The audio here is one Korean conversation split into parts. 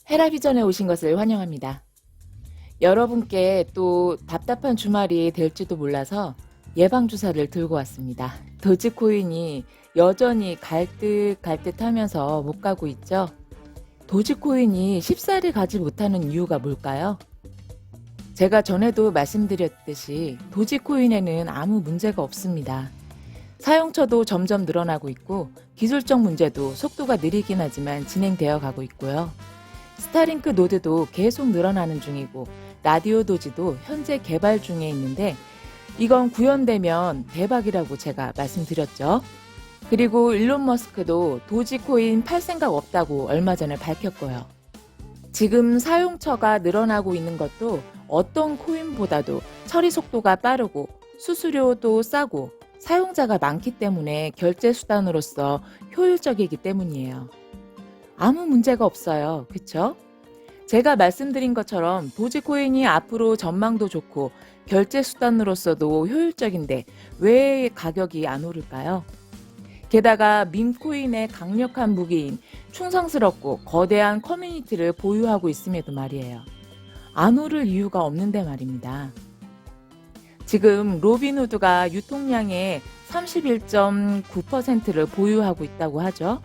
헤라비전에 오신 것을 환영합니다. 여러분께 또 답답한 주말이 될지도 몰라서 예방주사를 들고 왔습니다. 도지코인이 여전히 갈 듯 하면서 못 가고 있죠. 도지코인이 쉽사리 가지 못하는 이유가 뭘까요? 제가 전에도 말씀드렸듯이 도지코인에는 아무 문제가 없습니다. 사용처도 점점 늘어나고 있고 기술적 문제도 속도가 느리긴 하지만 진행되어 가고 있고요. 스타링크 노드도 계속 늘어나는 중이고 라디오 도지도 현재 개발 중에 있는데 이건 구현되면 대박이라고 제가 말씀드렸죠. 그리고 일론 머스크도 도지코인 팔 생각 없다고 얼마 전에 밝혔고요. 지금 사용처가 늘어나고 있는 것도 어떤 코인보다도 처리 속도가 빠르고 수수료도 싸고 사용자가 많기 때문에 결제 수단으로서 효율적이기 때문이에요. 아무 문제가 없어요. 그쵸? 제가 말씀드린 것처럼 도지코인이 앞으로 전망도 좋고 결제 수단으로서도 효율적인데 왜 가격이 안 오를까요? 게다가 밈코인의 강력한 무기인 충성스럽고 거대한 커뮤니티를 보유하고 있음에도 말이에요. 안 오를 이유가 없는데 말입니다. 지금 로빈후드가 유통량의 31.9%를 보유하고 있다고 하죠.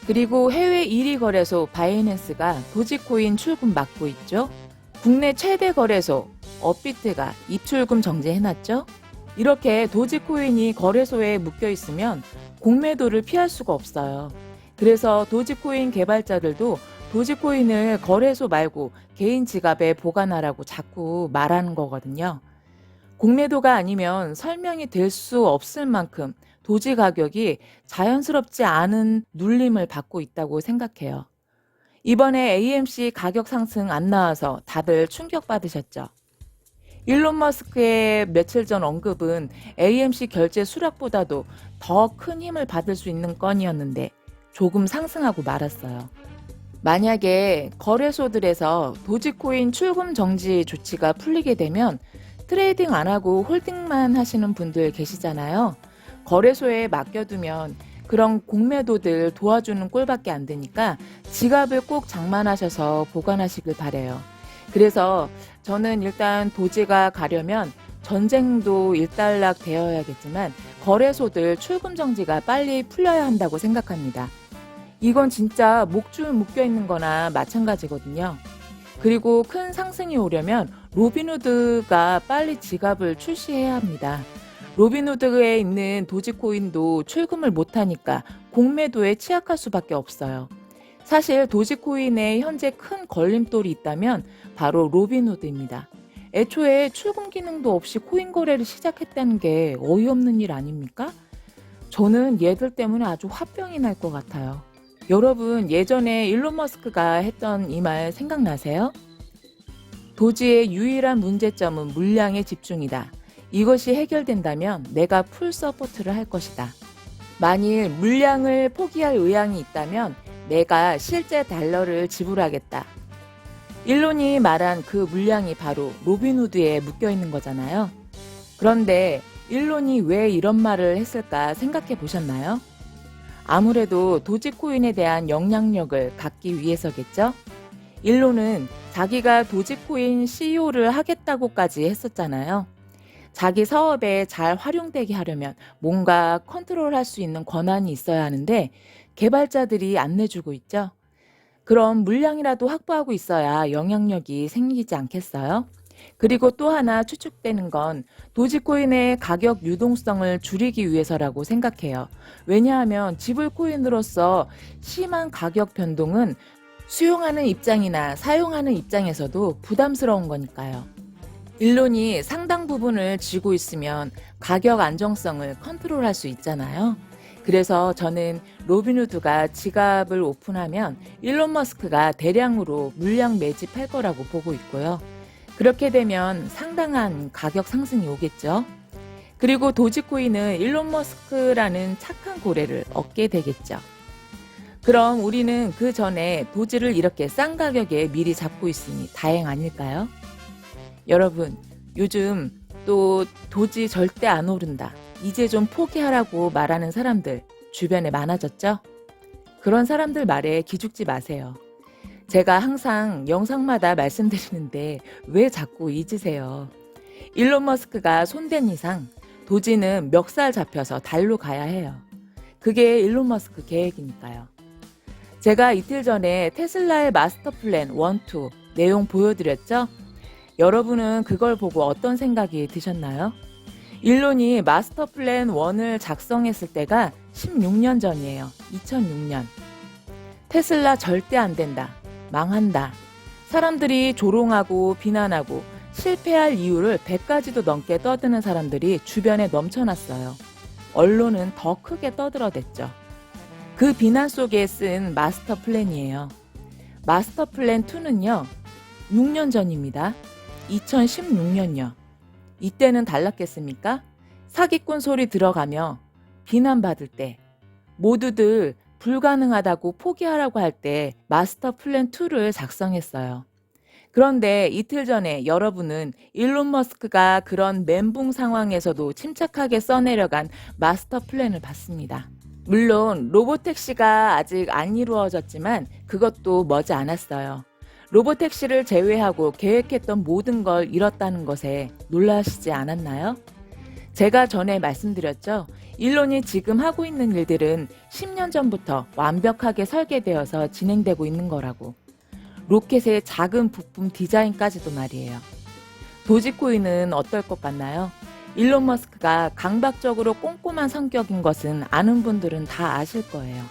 그리고 해외 1위 거래소 바이낸스가 도지코인 출금 막고 있죠. 국내 최대 거래소 업비트가 입출금 정지해놨죠. 이렇게 도지코인이 거래소에 묶여 있으면 공매도를 피할 수가 없어요. 그래서 도지코인 개발자들도 도지코인을 거래소 말고 개인 지갑에 보관하라고 자꾸 말하는 거거든요. 공매도가 아니면 설명이 될 수 없을 만큼 도지 가격이 자연스럽지 않은 눌림을 받고 있다고 생각해요. 이번에 AMC 가격 상승 안 나와서 다들 충격받으셨죠. 일론 머스크의 며칠 전 언급은 AMC 결제 수락보다도 더 큰 힘을 받을 수 있는 건이었는데 조금 상승하고 말았어요. 만약에 거래소들에서 도지코인 출금 정지 조치가 풀리게 되면 트레이딩 안 하고 홀딩만 하시는 분들 계시잖아요. 거래소에 맡겨두면 그런 공매도들 도와주는 꼴밖에 안 되니까 지갑을 꼭 장만하셔서 보관하시길 바래요. 그래서 저는 일단 도지가 가려면 전쟁도 일단락 되어야겠지만 거래소들 출금 정지가 빨리 풀려야 한다고 생각합니다. 이건 진짜 목줄 묶여 있는 거나 마찬가지거든요. 그리고 큰 상승이 오려면 로빈후드가 빨리 지갑을 출시해야 합니다. 로빈후드에 있는 도지코인도 출금을 못하니까 공매도에 취약할 수밖에 없어요. 사실 도지코인에 현재 큰 걸림돌이 있다면 바로 로빈후드입니다. 애초에 출금 기능도 없이 코인 거래를 시작했다는 게 어이없는 일 아닙니까? 저는 얘들 때문에 아주 화병이 날 것 같아요. 여러분 예전에 일론 머스크가 했던 이 말 생각나세요? 도지의 유일한 문제점은 물량에 집중이다. 이것이 해결된다면 내가 풀 서포트를 할 것이다. 만일 물량을 포기할 의향이 있다면 내가 실제 달러를 지불하겠다. 일론이 말한 그 물량이 바로 로빈후드에 묶여 있는 거잖아요. 그런데 일론이 왜 이런 말을 했을까 생각해 보셨나요? 아무래도 도지코인에 대한 영향력을 갖기 위해서겠죠? 일론은 자기가 도지코인 CEO를 하겠다고까지 했었잖아요. 자기 사업에 잘 활용되게 하려면 뭔가 컨트롤할 수 있는 권한이 있어야 하는데 개발자들이 안 내주고 있죠. 그럼 물량이라도 확보하고 있어야 영향력이 생기지 않겠어요? 그리고 또 하나 추측되는 건 도지코인의 가격 유동성을 줄이기 위해서라고 생각해요. 왜냐하면 지불코인으로서 심한 가격 변동은 수용하는 입장이나 사용하는 입장에서도 부담스러운 거니까요. 일론이 상당 부분을 쥐고 있으면 가격 안정성을 컨트롤할 수 있잖아요. 그래서 저는 로빈후드가 지갑을 오픈하면 일론 머스크가 대량으로 물량 매집할 거라고 보고 있고요. 그렇게 되면 상당한 가격 상승이 오겠죠. 그리고 도지코인은 일론 머스크라는 착한 고래를 얻게 되겠죠. 그럼 우리는 그 전에 도지를 이렇게 싼 가격에 미리 잡고 있으니 다행 아닐까요? 여러분, 요즘 또 도지 절대 안 오른다. 이제 좀 포기하라고 말하는 사람들 주변에 많아졌죠? 그런 사람들 말에 기죽지 마세요. 제가 항상 영상마다 말씀드리는데 왜 자꾸 잊으세요? 일론 머스크가 손댄 이상 도지는 멱살 잡혀서 달로 가야 해요. 그게 일론 머스크 계획이니까요. 제가 이틀 전에 테슬라의 마스터 플랜 1, 2 내용 보여드렸죠? 여러분은 그걸 보고 어떤 생각이 드셨나요? 일론이 마스터 플랜 1을 작성했을 때가 16년 전이에요. 2006년. 테슬라 절대 안 된다. 망한다. 사람들이 조롱하고 비난하고 실패할 이유를 100가지도 넘게 떠드는 사람들이 주변에 넘쳐났어요. 언론은 더 크게 떠들어댔죠. 그 비난 속에 쓴 마스터 플랜이에요. 마스터 플랜 2는요. 6년 전입니다. 2016년요. 이때는 달랐겠습니까? 사기꾼 소리 들어가며 비난받을 때 모두들 불가능하다고 포기하라고 할 때 마스터 플랜 2를 작성했어요. 그런데 이틀 전에 여러분은 일론 머스크가 그런 멘붕 상황에서도 침착하게 써내려간 마스터 플랜을 봤습니다. 물론 로보택시가 아직 안 이루어졌지만 그것도 머지 않았어요. 로보택시를 제외하고 계획했던 모든 걸 잃었다는 것에 놀라시지 않았나요? 제가 전에 말씀드렸죠. 일론이 지금 하고 있는 일들은 10년 전부터 완벽하게 설계되어서 진행되고 있는 거라고. 로켓의 작은 부품 디자인까지도 말이에요. 도지코인은 어떨 것 같나요? 일론 머스크가 강박적으로 꼼꼼한 성격인 것은 아는 분들은 다 아실 거예요.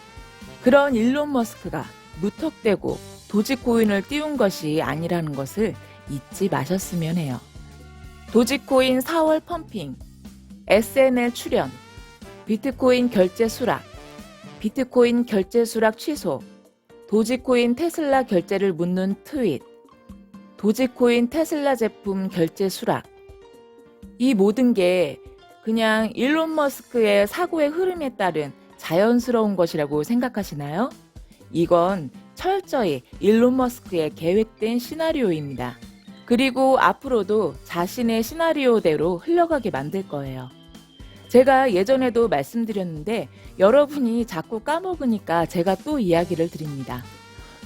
그런 일론 머스크가 무턱대고 도지코인을 띄운 것이 아니라는 것을 잊지 마셨으면 해요. 도지코인 4월 펌핑, SNL 출연, 비트코인 결제 수락, 비트코인 결제 수락 취소, 도지코인 테슬라 결제를 묻는 트윗, 도지코인 테슬라 제품 결제 수락. 이 모든 게 그냥 일론 머스크의 사고의 흐름에 따른 자연스러운 것이라고 생각하시나요? 이건 철저히 일론 머스크의 계획된 시나리오입니다. 그리고 앞으로도 자신의 시나리오대로 흘러가게 만들 거예요. 제가 예전에도 말씀드렸는데 여러분이 자꾸 까먹으니까 제가 또 이야기를 드립니다.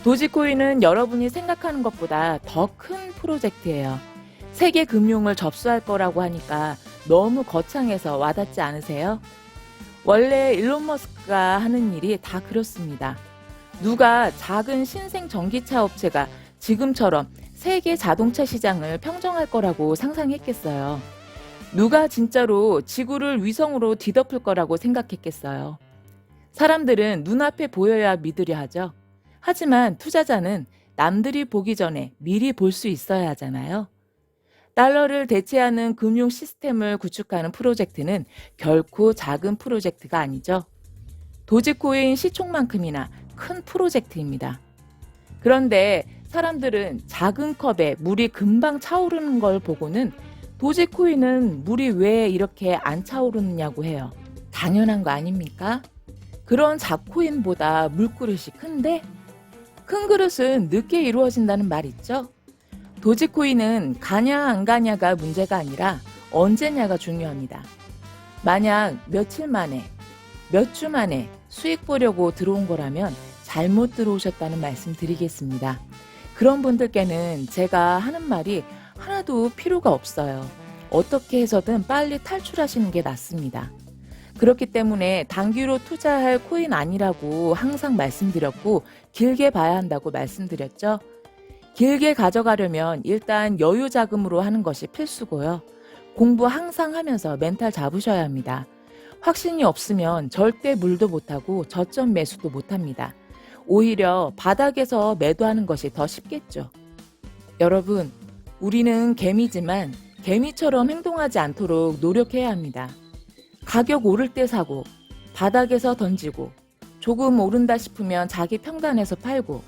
도지코인은 여러분이 생각하는 것보다 더 큰 프로젝트예요. 세계 금융을 접수할 거라고 하니까 너무 거창해서 와닿지 않으세요? 원래 일론 머스크가 하는 일이 다 그렇습니다. 누가 작은 신생 전기차 업체가 지금처럼 세계 자동차 시장을 평정할 거라고 상상했겠어요. 누가 진짜로 지구를 위성으로 뒤덮을 거라고 생각했겠어요. 사람들은 눈앞에 보여야 믿으려 하죠. 하지만 투자자는 남들이 보기 전에 미리 볼 수 있어야 하잖아요. 달러를 대체하는 금융 시스템을 구축하는 프로젝트는 결코 작은 프로젝트가 아니죠. 도지코인 시총만큼이나 큰 프로젝트입니다. 그런데 사람들은 작은 컵에 물이 금방 차오르는 걸 보고는 도지코인은 물이 왜 이렇게 안 차오르느냐고 해요. 당연한 거 아닙니까? 그런 잡코인보다 물그릇이 큰데? 큰 그릇은 늦게 이루어진다는 말 있죠? 도지코인은 가냐 안 가냐가 문제가 아니라 언제냐가 중요합니다. 만약 며칠 만에, 몇 주 만에 수익 보려고 들어온 거라면 잘못 들어오셨다는 말씀 드리겠습니다. 그런 분들께는 제가 하는 말이 하나도 필요가 없어요. 어떻게 해서든 빨리 탈출하시는 게 낫습니다. 그렇기 때문에 단기로 투자할 코인 아니라고 항상 말씀드렸고 길게 봐야 한다고 말씀드렸죠. 길게 가져가려면 일단 여유 자금으로 하는 것이 필수고요. 공부 항상 하면서 멘탈 잡으셔야 합니다. 확신이 없으면 절대 물도 못하고 저점 매수도 못합니다. 오히려 바닥에서 매도하는 것이 더 쉽겠죠. 여러분, 우리는 개미지만 개미처럼 행동하지 않도록 노력해야 합니다. 가격 오를 때 사고, 바닥에서 던지고, 조금 오른다 싶으면 자기 평단에서 팔고,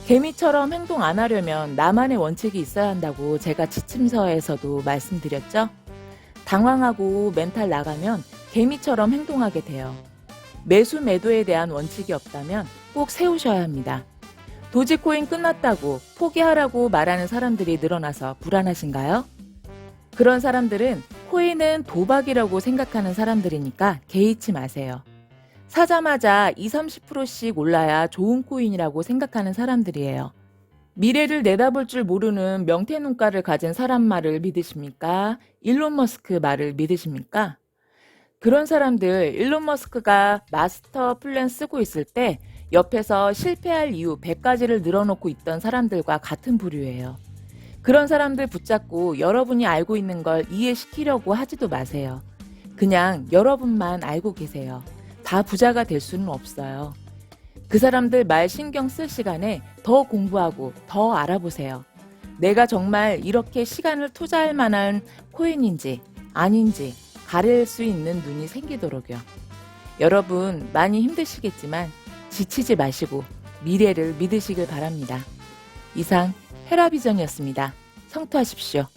개미처럼 행동 안 하려면 나만의 원칙이 있어야 한다고 제가 지침서에서도 말씀드렸죠? 당황하고 멘탈 나가면 개미처럼 행동하게 돼요. 매수 매도에 대한 원칙이 없다면 꼭 세우셔야 합니다. 도지코인 끝났다고 포기하라고 말하는 사람들이 늘어나서 불안하신가요? 그런 사람들은 코인은 도박이라고 생각하는 사람들이니까 개의치 마세요. 사자마자 20, 30%씩 올라야 좋은 코인이라고 생각하는 사람들이에요. 미래를 내다볼 줄 모르는 명태 눈가를 가진 사람 말을 믿으십니까? 일론 머스크 말을 믿으십니까? 그런 사람들 일론 머스크가 마스터 플랜 쓰고 있을 때 옆에서 실패할 이유 100가지를 늘어놓고 있던 사람들과 같은 부류예요. 그런 사람들 붙잡고 여러분이 알고 있는 걸 이해시키려고 하지도 마세요. 그냥 여러분만 알고 계세요. 다 부자가 될 수는 없어요. 그 사람들 말 신경 쓸 시간에 더 공부하고 더 알아보세요. 내가 정말 이렇게 시간을 투자할 만한 코인인지 아닌지 가릴 수 있는 눈이 생기도록요. 여러분 많이 힘드시겠지만 지치지 마시고 미래를 믿으시길 바랍니다. 이상 헤라비전이었습니다. 성투하십시오.